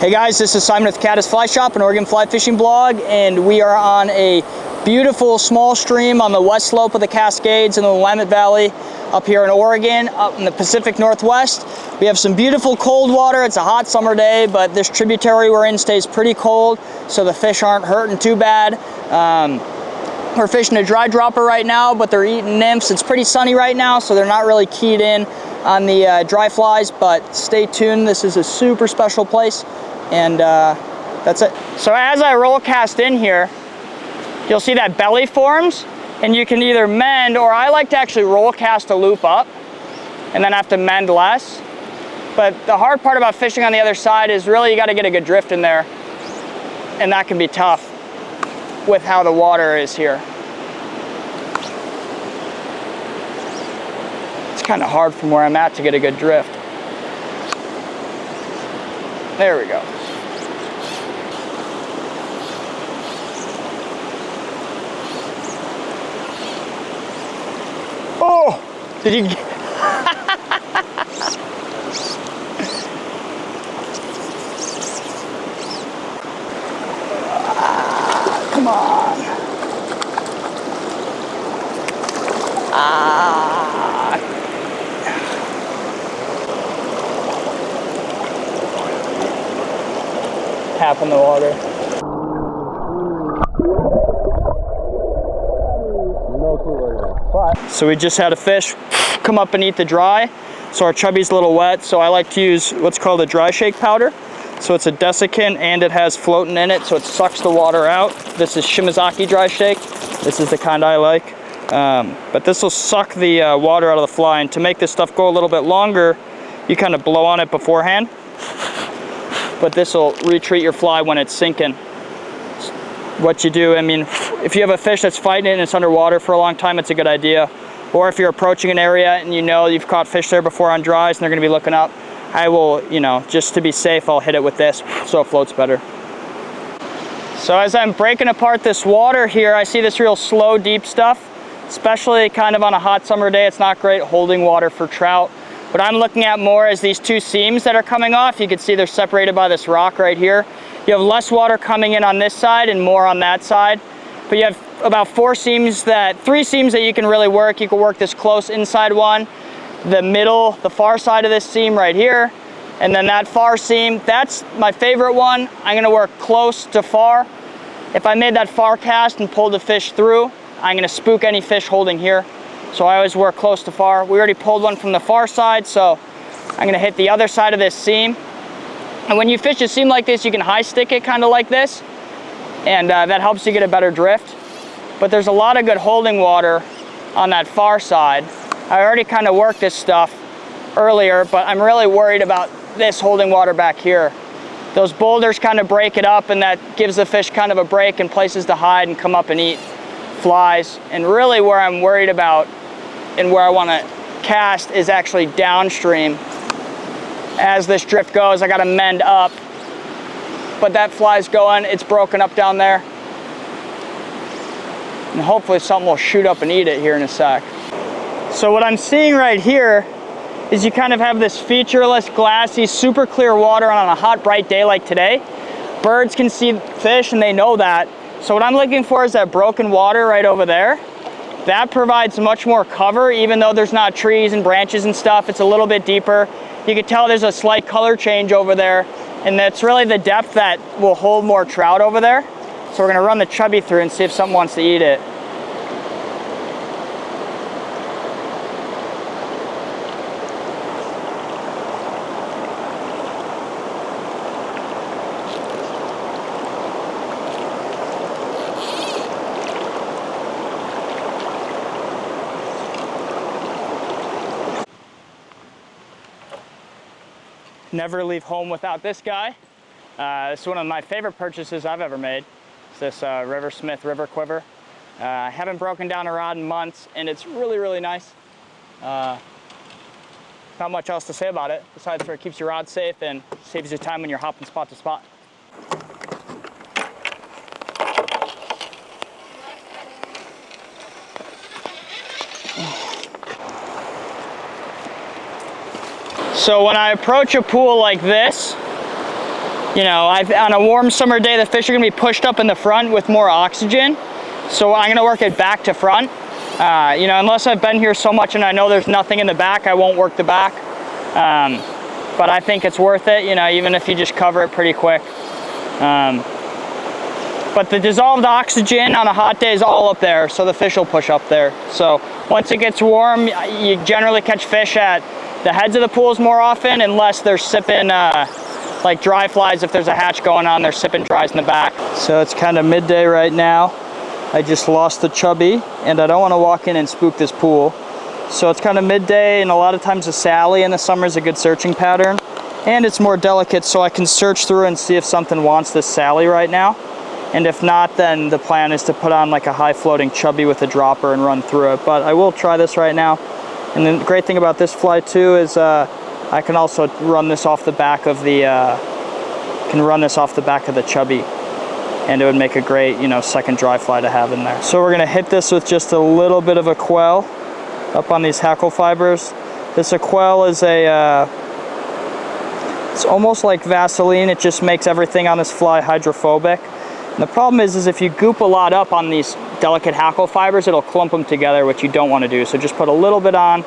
Hey guys, this is Simon with Cascades Fly Shop, an Oregon fly fishing blog, and we are on a beautiful small stream on the west slope of the Cascades in the Willamette Valley up here in Oregon, up in the Pacific Northwest. We have some beautiful cold water. It's a hot summer day, but this tributary we're in stays pretty cold, so the fish aren't hurting too bad. We're fishing a dry dropper right now, but they're eating nymphs. It's pretty sunny right now, so they're not really keyed in on the dry flies, but stay tuned. This is a super special place, and that's it. So as I roll cast in here, you'll see that belly forms, and you can either mend, or I like to actually roll cast a loop up and then have to mend less. But the hard part about fishing on the other side is really you got to get a good drift in there, and that can be tough with how the water is here. It's kind of hard from where I'm at to get a good drift. There we go. Oh, did you get... Come on. Tap in the water. So we just had a fish come up and eat the dry. So our chubby's a little wet, so I like to use what's called a dry shake powder. So it's a desiccant and it has floatant in it, so it sucks the water out. This is Shimazaki dry shake. This is the kind I like. But this will suck the water out of the fly, and to make this stuff go a little bit longer, you kind of blow on it beforehand. But this will retreat your fly when it's sinking. What you do, I mean, if you have a fish that's fighting it and it's underwater for a long time, it's a good idea. Or if you're approaching an area and you know you've caught fish there before on dries and they're going to be looking up, I will, just to be safe, I'll hit it with this so it floats better. So as I'm breaking apart this water here, I see this real slow, deep stuff, especially kind of on a hot summer day. It's not great holding water for trout. What I'm looking at more is these two seams that are coming off. You can see they're separated by this rock right here. You have less water coming in on this side and more on that side. But you have about three seams that you can really work. You can work this close inside one, the middle, the far side of this seam right here, and then that far seam. That's my favorite one. I'm gonna work close to far. If I made that far cast and pulled the fish through, I'm gonna spook any fish holding here. So I always work close to far. We already pulled one from the far side, so I'm gonna hit the other side of this seam. And when you fish a seam like this, you can high stick it kind of like this, and that helps you get a better drift. But there's a lot of good holding water on that far side. I already kind of worked this stuff earlier, but I'm really worried about this holding water back here. Those boulders kind of break it up, and that gives the fish kind of a break and places to hide and come up and eat flies. And really where I'm worried about and where I want to cast is actually downstream. As this drift goes, I got to mend up, but that fly's going, it's broken up down there. And hopefully something will shoot up and eat it here in a sec. So what I'm seeing right here is you kind of have this featureless, glassy, super clear water on a hot, bright day like today. Birds can see fish and they know that. So what I'm looking for is that broken water right over there. That provides much more cover, even though there's not trees and branches and stuff. It's a little bit deeper. You can tell there's a slight color change over there, and that's really the depth that will hold more trout over there. So we're gonna run the chubby through and see if something wants to eat it. Never leave home without this guy. This is one of my favorite purchases I've ever made. It's this River Smith River Quiver. I haven't broken down a rod in months, and it's really, really nice. Not much else to say about it, besides it keeps your rod safe and saves you time when you're hopping spot to spot. So when I approach a pool like this, you know, on a warm summer day, the fish are gonna be pushed up in the front with more oxygen. So I'm gonna work it back to front. You know, unless I've been here so much and I know there's nothing in the back, I won't work the back. But I think it's worth it, you know, even if you just cover it pretty quick. But the dissolved oxygen on a hot day is all up there, so the fish will push up there. So once it gets warm, you generally catch fish at the heads of the pools more often, unless they're sipping like dry flies. If there's a hatch going on, they're sipping dries in the back. So it's kind of midday right now. I just lost the chubby, and I don't want to walk in and spook this pool. So it's kind of midday, and a lot of times a Sally in the summer is a good searching pattern. And it's more delicate, so I can search through and see if something wants this Sally right now. And if not, then the plan is to put on like a high floating chubby with a dropper and run through it. But I will try this right now. And the great thing about this fly too is I can also run this off the back of the chubby, and it would make a great, you know, second dry fly to have in there. So we're gonna hit this with just a little bit of a quell up on these hackle fibers. This quell is it's almost like Vaseline. It just makes everything on this fly hydrophobic. And the problem is if you goop a lot up on these delicate hackle fibers, it'll clump them together, which you don't want to do. So just put a little bit on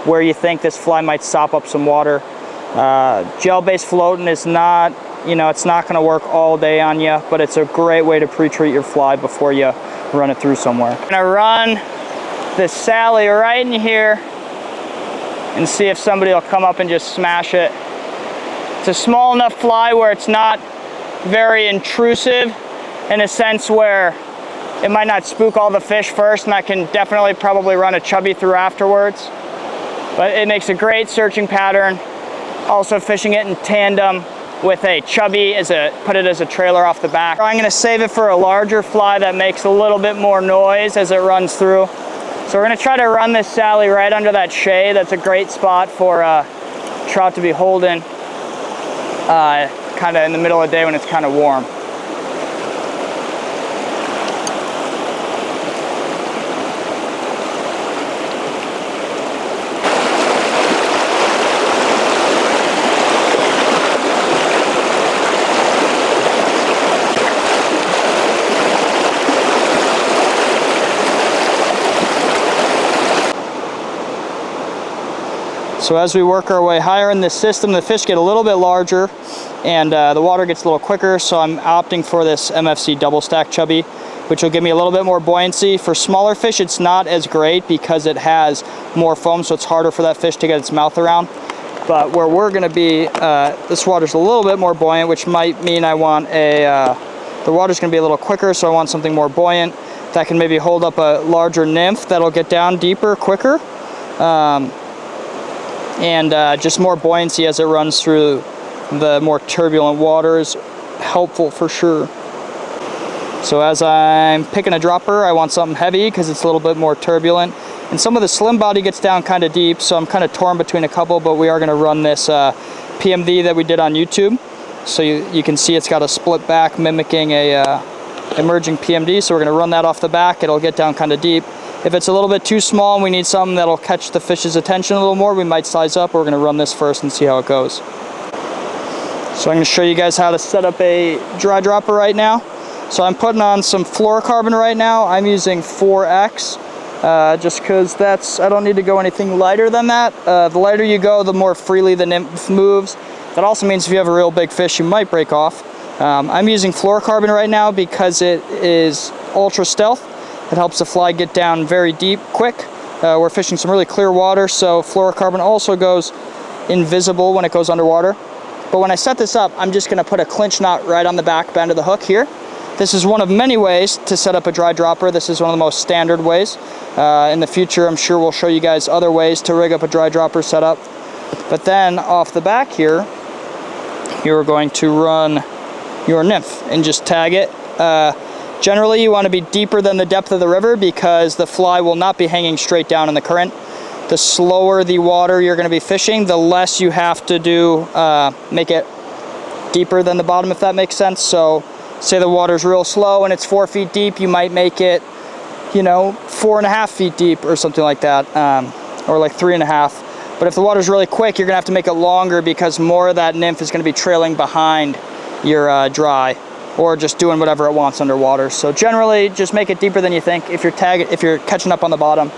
where you think this fly might sop up some water. Gel-based floatant is not, you know, it's not going to work all day on you, but it's a great way to pre-treat your fly before you run it through somewhere. I'm going to run this Sally right in here and see if somebody will come up and just smash it. It's a small enough fly where it's not very intrusive, in a sense where it might not spook all the fish first, and I can definitely probably run a chubby through afterwards. But it makes a great searching pattern. Also fishing it in tandem with a chubby, put it as a trailer off the back. I'm gonna save it for a larger fly that makes a little bit more noise as it runs through. So we're gonna try to run this Sally right under that shade. That's a great spot for trout to be holding kind of in the middle of the day when it's kind of warm. So as we work our way higher in this system, the fish get a little bit larger and the water gets a little quicker, so I'm opting for this MFC double stack chubby, which will give me a little bit more buoyancy. For smaller fish, it's not as great because it has more foam, so it's harder for that fish to get its mouth around. But where we're gonna be, this water's a little bit more buoyant, which might mean I want the water's gonna be a little quicker, so I want something more buoyant that can maybe hold up a larger nymph that'll get down deeper quicker. And just more buoyancy as it runs through the more turbulent water is helpful for sure. So as I'm picking a dropper, I want something heavy because it's a little bit more turbulent. And some of the slim body gets down kind of deep, so I'm kind of torn between a couple, but we are going to run this PMD that we did on YouTube. So you can see it's got a split back mimicking a emerging PMD, so we're going to run that off the back. It'll get down kind of deep. If it's a little bit too small and we need something that'll catch the fish's attention a little more, we might size up. We're going to run this first and see how it goes. So I'm going to show you guys how to set up a dry dropper right now. So I'm putting on some fluorocarbon right now. I'm using 4X just because I don't need to go anything lighter than that. The lighter you go, the more freely the nymph moves. That also means if you have a real big fish, you might break off. I'm using fluorocarbon right now because it is ultra stealth. It helps the fly get down very deep, quick. We're fishing some really clear water, so fluorocarbon also goes invisible when it goes underwater. But when I set this up, I'm just gonna put a clinch knot right on the back bend of the hook here. This is one of many ways to set up a dry dropper. This is one of the most standard ways. In the future, I'm sure we'll show you guys other ways to rig up a dry dropper setup. But then off the back here, you're going to run your nymph and just tag it. Generally, you want to be deeper than the depth of the river because the fly will not be hanging straight down in the current. The slower the water you're going to be fishing, the less you have to do, make it deeper than the bottom, if that makes sense. So say the water's real slow and it's 4 feet deep, you might make it, 4.5 feet deep or something like that, or like 3.5. But if the water's really quick, you're going to have to make it longer because more of that nymph is going to be trailing behind your dry, or just doing whatever it wants underwater. So generally, just make it deeper than you think. If you're catching up on the bottom,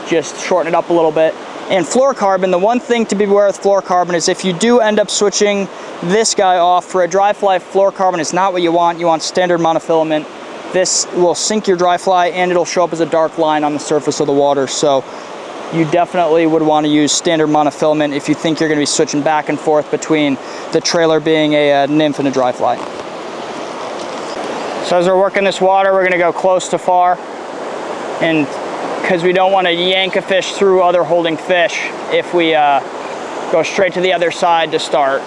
just shorten it up a little bit. And fluorocarbon, the one thing to be aware with fluorocarbon is if you do end up switching this guy off for a dry fly, fluorocarbon is not what you want. You want standard monofilament. This will sink your dry fly and it'll show up as a dark line on the surface of the water. So you definitely would want to use standard monofilament if you think you're going to be switching back and forth between the trailer being a nymph and a dry fly. So as we're working this water, we're going to go close to far, and because we don't want to yank a fish through other holding fish if we go straight to the other side to start.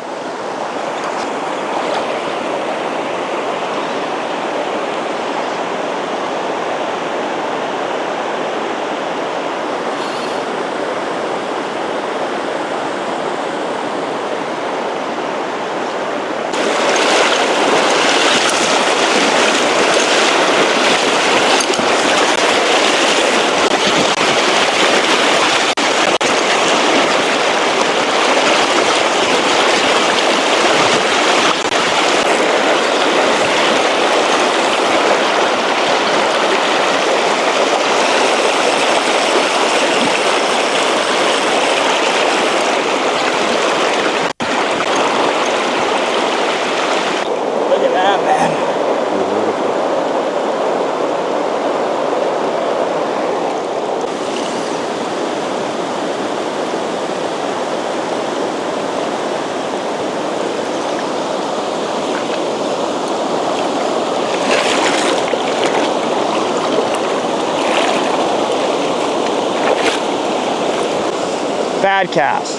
Bad cast.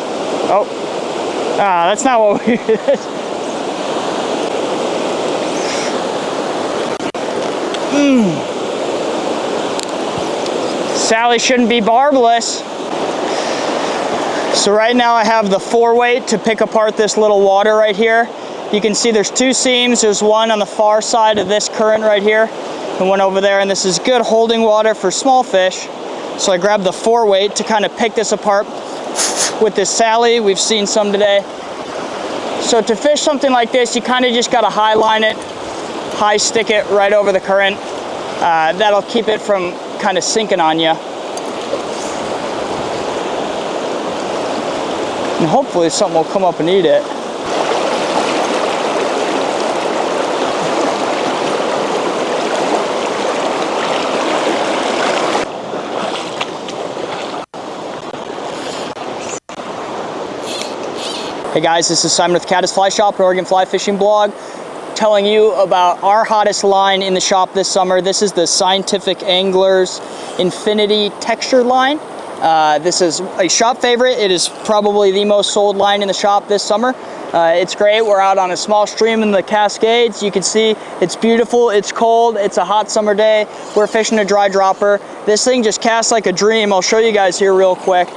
Oh, that's not what we did. Sally shouldn't be barbless. So right now I have the 4-weight to pick apart this little water right here. You can see there's 2 seams. There's one on the far side of this current right here and one over there, and this is good holding water for small fish. So I grabbed the 4-weight to kind of pick this apart with this Sally. We've seen some today. So to fish something like this, you kind of just got to high line it, high stick it right over the current. That'll keep it from kind of sinking on you. And hopefully something will come up and eat it. Hey guys, this is Simon with Caddis Fly Shop, an Oregon fly fishing blog, telling you about our hottest line in the shop this summer. This is the Scientific Anglers Infinity Texture line. This is a shop favorite. It is probably the most sold line in the shop this summer. It's great. We're out on a small stream in the Cascades. You can see it's beautiful, it's cold, it's a hot summer day. We're fishing a dry dropper. This thing just casts like a dream. I'll show you guys here real quick.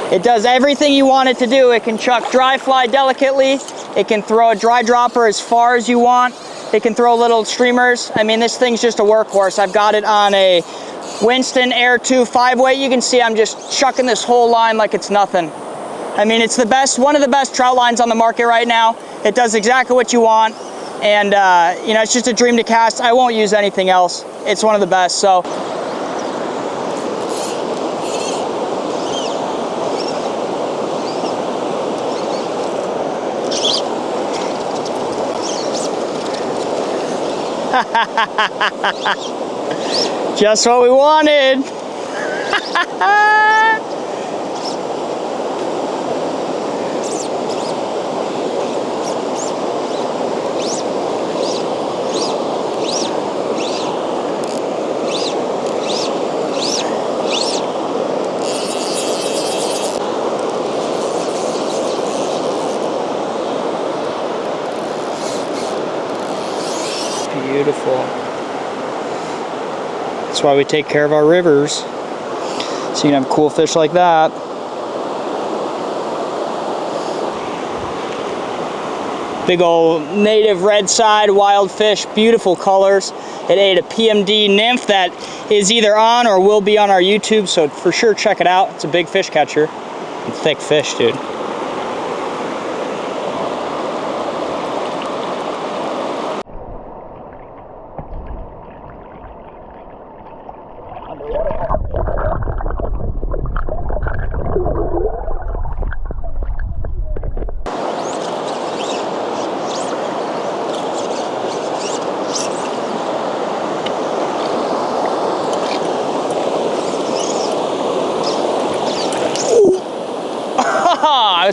It does everything you want it to do. It can chuck dry fly delicately. It can throw a dry dropper as far as you want. It can throw little streamers. I mean, this thing's just a workhorse. I've got it on a Winston Air 2 5-weight. You can see I'm just chucking this whole line like it's nothing. I mean, it's the best, one of the best trout lines on the market right now. It does exactly what you want. And, you know, it's just a dream to cast. I won't use anything else. It's one of the best, so. Just what we wanted. Beautiful. That's why we take care of our rivers, so you can have cool fish like that. Big old native red side wild fish, beautiful colors. It ate a PMD nymph that is either on or will be on our YouTube, so for sure check it out. It's a big fish catcher. And thick fish, dude.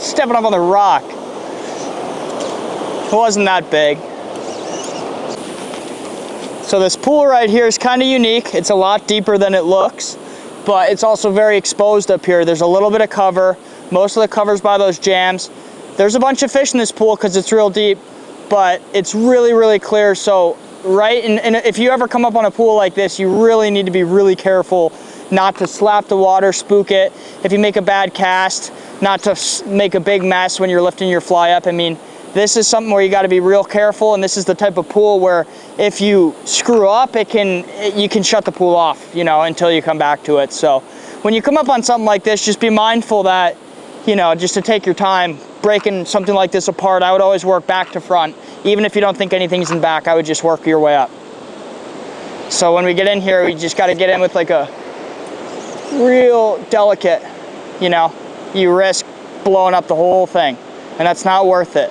stepping up on the rock. It wasn't that big. So this pool right here is kind of unique. It's a lot deeper than it looks, but it's also very exposed up here. There's a little bit of cover. Most of the cover's by those jams. There's a bunch of fish in this pool because it's real deep, but it's really, really clear. So and if you ever come up on a pool like this, you really need to be really careful not to slap the water, spook it. If you make a bad cast, not to make a big mess when you're lifting your fly up. I mean, this is something where you got to be real careful, and this is the type of pool where if you screw up, you can shut the pool off, you know, until you come back to it. So when you come up on something like this, just be mindful that, you know, just to take your time breaking something like this apart. I would always work back to front. Even if you don't think anything's in back, I would just work your way up. So when we get in here, we just got to get in with like a real delicate, you know, you risk blowing up the whole thing, and that's not worth it.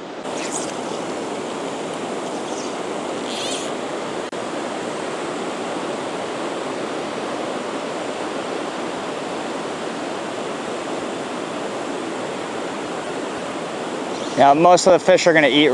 Yeah, most of the fish are going to eat